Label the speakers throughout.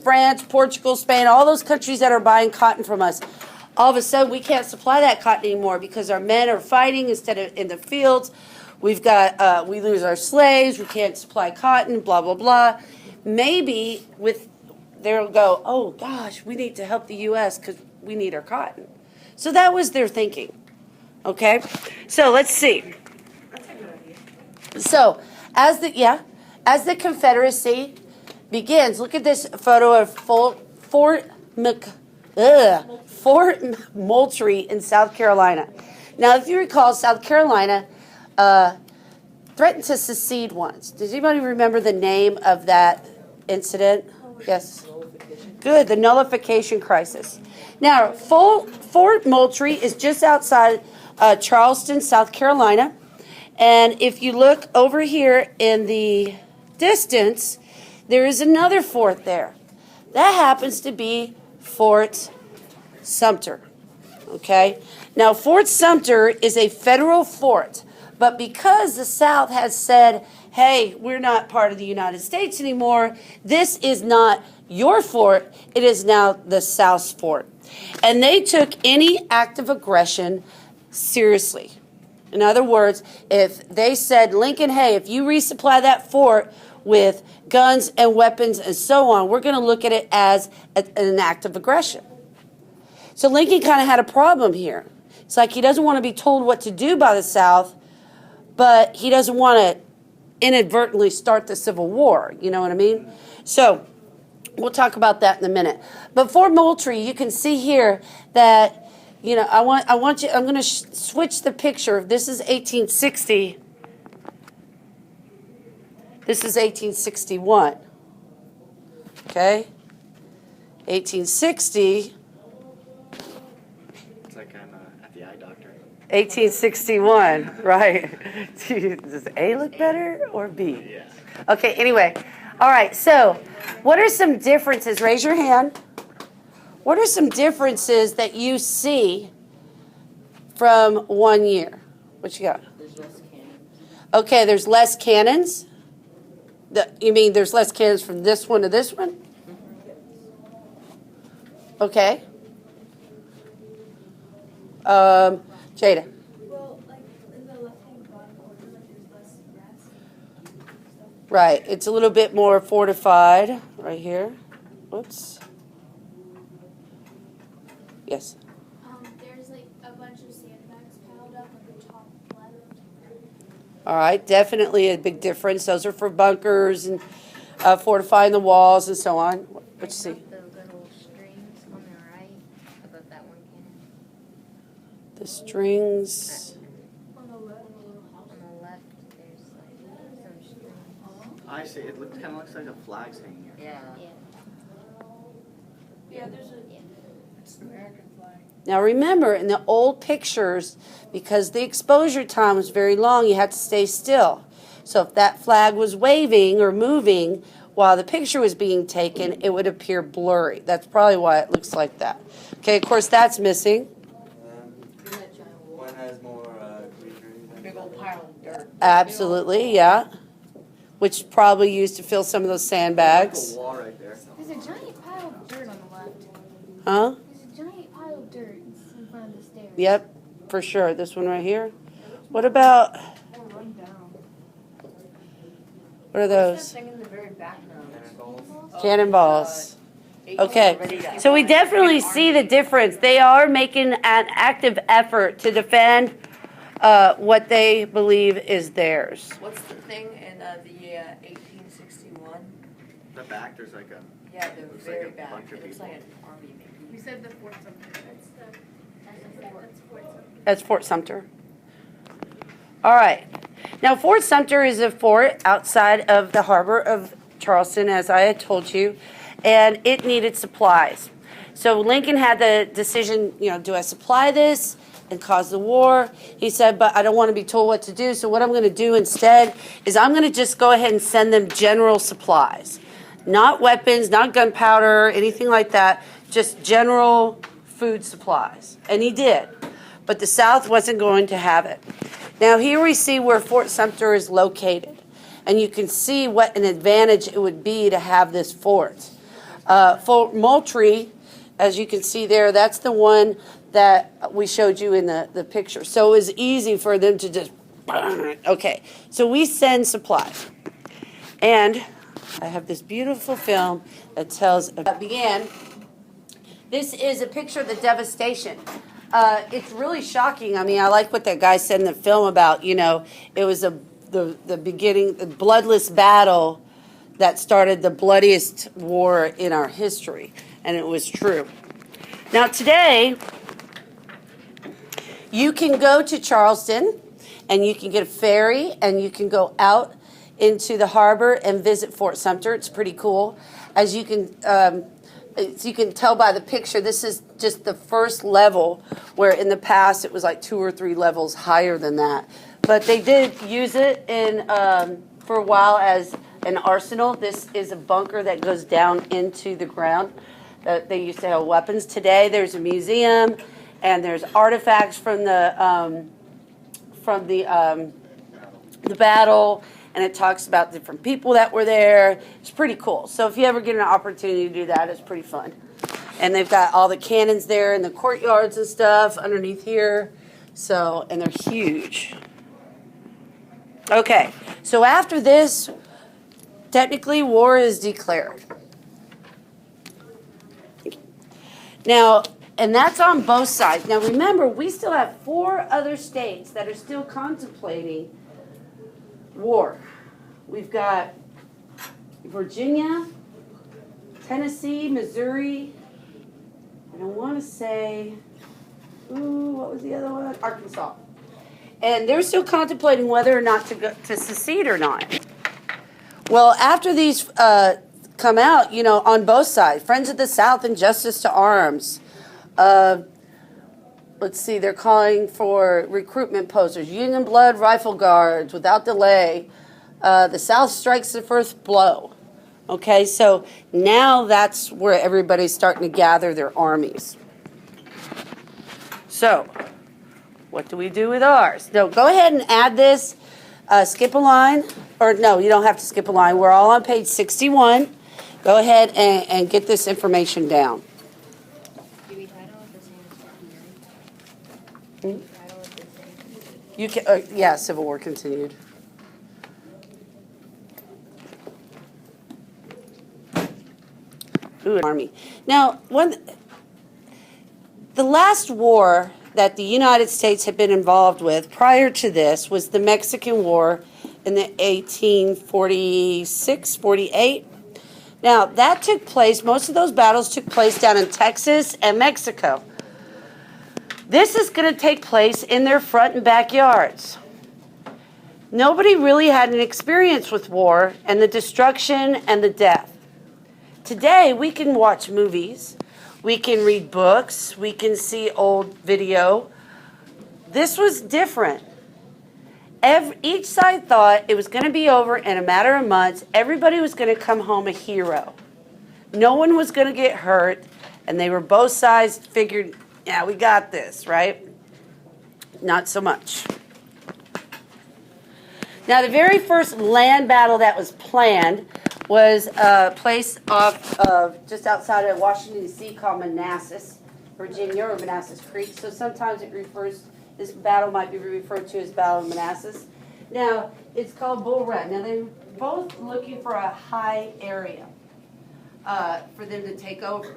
Speaker 1: France, Portugal, Spain, all those countries that are buying cotton from us. All of a sudden, we can't supply that cotton anymore because our men are fighting instead of in the fields. We've got, we lose our slaves. We can't supply cotton, blah, blah, blah. Maybe they'll go, oh, gosh, we need to help the U.S. because we need our cotton. So that was their thinking. Okay? So let's see.
Speaker 2: That's a good idea.
Speaker 1: So as the Confederacy begins, look at this photo of Fort Moultrie in South Carolina. Now, if you recall, South Carolina threatened to secede once. Does anybody remember the name of that incident? Yes. Good, the Nullification Crisis. Now, Fort Moultrie is just outside Charleston, South Carolina. And if you look over here in the distance, there is another fort there. That happens to be Fort Sumter. Okay? Now, Fort Sumter is a federal fort, but because the South has said, hey, we're not part of the United States anymore, this is not your fort, it is now the South's fort. And they took any act of aggression seriously. In other words, if they said, Lincoln, hey, if you resupply that fort with guns and weapons and so on, we're going to look at it as an act of aggression. So Lincoln kind of had a problem here. It's like he doesn't want to be told what to do by the South, but he doesn't want to inadvertently start the Civil War. You know what I mean? So we'll talk about that in a minute. But Fort Moultrie, you can see here that, you know, I'm going to switch the picture. This is 1860. This is 1861. Okay? 1860.
Speaker 3: It's like I'm at the eye doctor.
Speaker 1: 1861, right. Does A look better or B?
Speaker 3: Yeah.
Speaker 1: Okay, anyway. All right, so what are some differences? Raise your hand. What are some differences that you see from 1 year? What you got?
Speaker 2: There's less cannons.
Speaker 1: Okay, there's less cannons. You mean there's less cannons from this one to this one? Okay. Jada.
Speaker 4: Well, like in the left-hand bottom corner, like there's less grass.
Speaker 1: Right, it's a little bit more fortified right here. Whoops. Yes.
Speaker 4: There's like a bunch of sandbags piled up on the top left.
Speaker 1: All right, definitely a big difference. Those are for bunkers and fortifying the walls and so on. What you see?
Speaker 5: The little strings on the right above that one cannon.
Speaker 1: The strings.
Speaker 4: On the left.
Speaker 5: On the left, there's like some strings.
Speaker 3: I see. It kind of looks like a flag's hanging here.
Speaker 5: Yeah.
Speaker 4: Yeah, there's a.
Speaker 2: It's the American flag.
Speaker 1: Now remember, in the old pictures, because the exposure time was very long, you had to stay still. So if that flag was waving or moving while the picture was being taken, it would appear blurry. That's probably why it looks like that. Okay, of course, that's missing.
Speaker 3: One has more greenery.
Speaker 2: Big old pile of dirt.
Speaker 1: Absolutely, yeah. Which probably used to fill some of those sandbags.
Speaker 3: A wall right there.
Speaker 4: There's a giant pile of dirt on the left.
Speaker 1: Huh?
Speaker 4: There's a giant pile of dirt in front of the stairs.
Speaker 1: Yep, for sure. This one right here. What about,
Speaker 2: Or run down.
Speaker 1: what are those?
Speaker 2: Thing in the very back now.
Speaker 1: Cannonballs. Okay, so we definitely see the difference. They are making an active effort to defend what they believe is theirs.
Speaker 2: What's the thing in the 1861?
Speaker 3: The back, there's like a.
Speaker 2: Yeah, the
Speaker 3: Looks
Speaker 2: very
Speaker 3: like a
Speaker 2: back.
Speaker 3: bunch of
Speaker 2: It looks
Speaker 3: people.
Speaker 2: like an army maybe.
Speaker 4: We said the Fort Sumter. That's Fort Sumter.
Speaker 1: That's Fort Sumter. All right. Now, Fort Sumter is a fort outside of the harbor of Charleston, as I had told you, and it needed supplies. So Lincoln had the decision, you know, do I supply this and cause the war? He said, but I don't want to be told what to do, so what I'm going to do instead is I'm going to just go ahead and send them general supplies. Not weapons, not gunpowder, anything like that, just general food supplies. And he did. But the South wasn't going to have it. Now here we see where Fort Sumter is located. And you can see what an advantage it would be to have this fort. For Moultrie, as you can see there, that's the one that we showed you in the picture. So it was easy for them to just burn it. Okay, so we send supplies. And I have this beautiful film that tells about began. This is a picture of the devastation. It's really shocking. I mean, I like what that guy said in the film about, it was the beginning, the bloodless battle that started the bloodiest war in our history. And it was true. Now today, you can go to Charleston and you can get a ferry and you can go out into the harbor and visit Fort Sumter. It's pretty cool. As you can tell by the picture, this is just the first level, where in the past it was like 2 or 3 levels higher than that. But they did use it for a while as an arsenal. This is a bunker that goes down into the ground. They used to have weapons. Today there's a museum and there's artifacts from the battle. And it talks about different people that were there. It's pretty cool. So if you ever get an opportunity to do that, it's pretty fun. And they've got all the cannons there in the courtyards and stuff underneath here. So, and they're huge. Okay, so after this, technically war is declared. Now, and that's on both sides. Now remember, we still have 4 other states that are still contemplating war. We've got Virginia, Tennessee, Missouri, and I want to say, what was the other one? Arkansas. And they're still contemplating whether or not to secede or not. Well, after these come out, on both sides, Friends of the South and Justice to Arms. Let's see, they're calling for recruitment posters, Union Blood Rifle Guards without delay. The South strikes the first blow. Okay, so now that's where everybody's starting to gather their armies. So, what do we do with ours? No, go ahead and add this. Skip a line. Or no, you don't have to skip a line. We're all on page 61. Go ahead and get this information down. You can, Civil War continued. Ooh, Army. Now, the last war that the United States had been involved with prior to this was the Mexican War in the 1846-48. Now, that took place, most of those battles took place down in Texas and Mexico. This is going to take place in their front and backyards. Nobody really had an experience with war and the destruction and the death. Today, we can watch movies, we can read books, we can see old video. This was different. Each side thought it was going to be over in a matter of months. Everybody was going to come home a hero. No one was going to get hurt, and they were both sides figured, yeah, we got this, right? Not so much. Now, the very first land battle that was planned was a place off just outside of Washington, D.C. called Manassas, Virginia, or Manassas Creek. So sometimes this battle might be referred to as Battle of Manassas. Now, it's called Bull Run. Now, they're both looking for a high area for them to take over.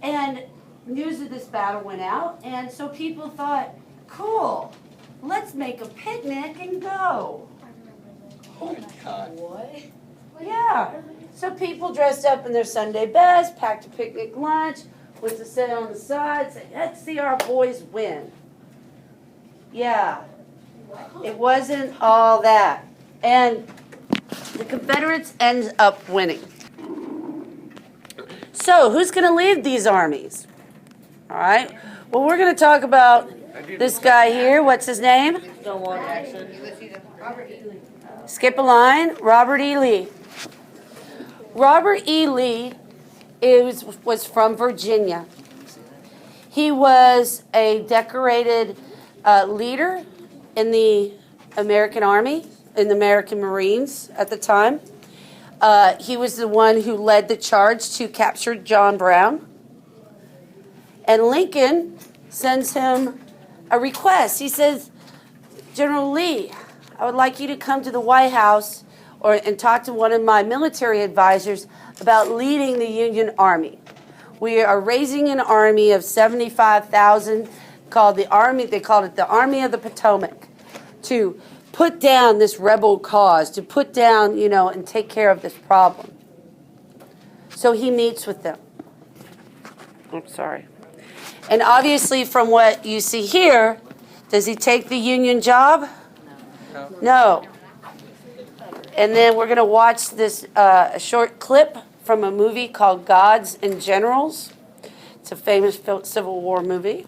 Speaker 1: And news of this battle went out, and so people thought, cool, let's make a picnic and go.
Speaker 3: Oh my God.
Speaker 2: What?
Speaker 1: Yeah. So people dressed up in their Sunday best, packed a picnic lunch, was to sit on the side, say, let's see our boys win. Yeah. It wasn't all that. And the Confederates ended up winning. So who's going to lead these armies? All right. Well, we're going to talk about this guy here. What's his name? Skip a line. Robert E. Lee. Robert E. Lee was from Virginia. He was a decorated leader in the American Army, in the American Marines at the time. He was the one who led the charge to capture John Brown. And Lincoln sends him a request. He says, General Lee, I would like you to come to the White House and talk to one of my military advisors about leading the Union Army. We are raising an army of 75,000 called the Army, they called it the Army of the Potomac, to put down this rebel cause, to put down, and take care of this problem. So he meets with them. I'm sorry. And obviously from what you see here, does he take the Union job? No. And then we're going to watch this a short clip from a movie called Gods and Generals. It's a famous Civil War movie.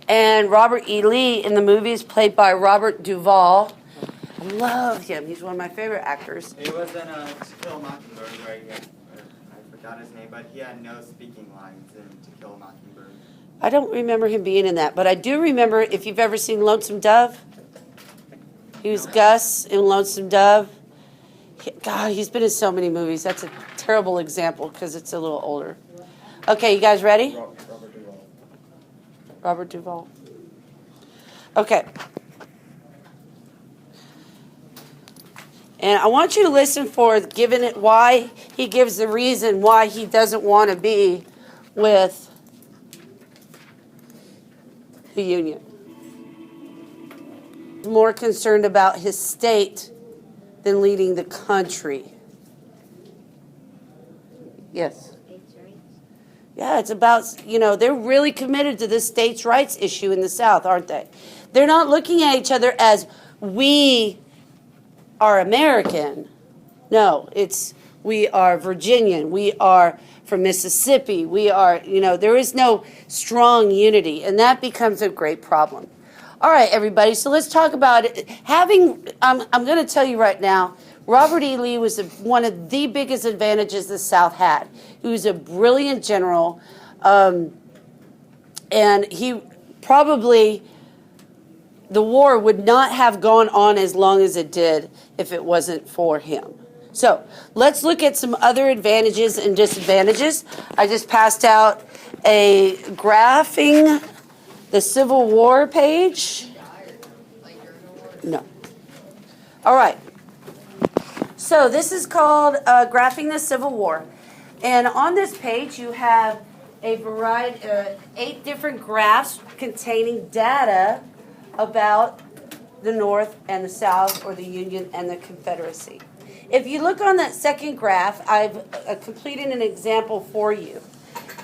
Speaker 1: And Robert E. Lee in the movie is played by Robert Duvall. I love him. He's one of my favorite actors.
Speaker 3: He was in To Kill a Mockingbird, right? I forgot his name, but he had no speaking lines in To Kill a Mockingbird.
Speaker 1: I don't remember him being in that, but I do remember, if you've ever seen Lonesome Dove, he was Gus in Lonesome Dove. God, he's been in so many movies. That's a terrible example because it's a little older. Okay, you guys ready?
Speaker 3: Robert Duvall.
Speaker 1: Robert Duvall. Okay. And I want you to listen for given it why he gives the reason why he doesn't want to be with the Union. More concerned about his state than leading the country. Yes.
Speaker 5: States' rights.
Speaker 1: Yeah, it's about, they're really committed to this states' rights issue in the South, aren't they? They're not looking at each other as we are American. No, it's we are Virginian. We are from Mississippi. We are, there is no strong unity, and that becomes a great problem. All right, everybody, so let's talk about it. I'm going to tell you right now, Robert E. Lee was one of the biggest advantages the South had. He was a brilliant general, and he probably, the war would not have gone on as long as it did if it wasn't for him. So let's look at some other advantages and disadvantages. I just passed out a graphing the Civil War page. No. All right. So this is called Graphing the Civil War. And on this page you have a variety, 8 different graphs containing data about the North and the South, or the Union and the Confederacy. If you look on that second graph, I've completed an example for you.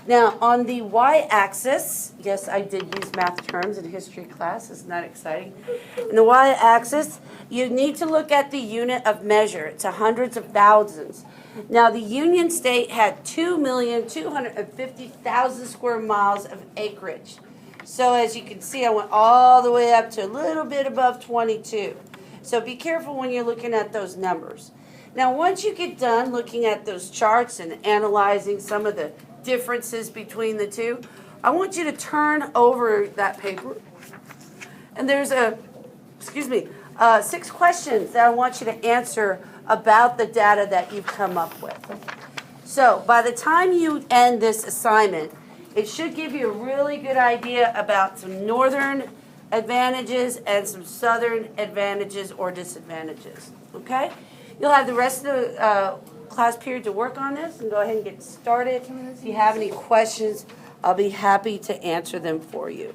Speaker 1: Now, on the y-axis, yes, I did use math terms in history class. Isn't that exciting? In the y-axis, you need to look at the unit of measure. It's hundreds of thousands. Now, the Union State had 2,250,000 square miles of acreage. So, as you can see, I went all the way up to a little bit above 22. So, be careful when you're looking at those numbers. Now, once you get done looking at those charts and analyzing some of the differences between the two, I want you to turn over that paper. And there's 6 questions that I want you to answer about the data that you've come up with. So by the time you end this assignment, it should give you a really good idea about some northern advantages and some southern advantages or disadvantages. Okay? You'll have the rest of the class period to work on this and go ahead and get started. If you have any questions, I'll be happy to answer them for you.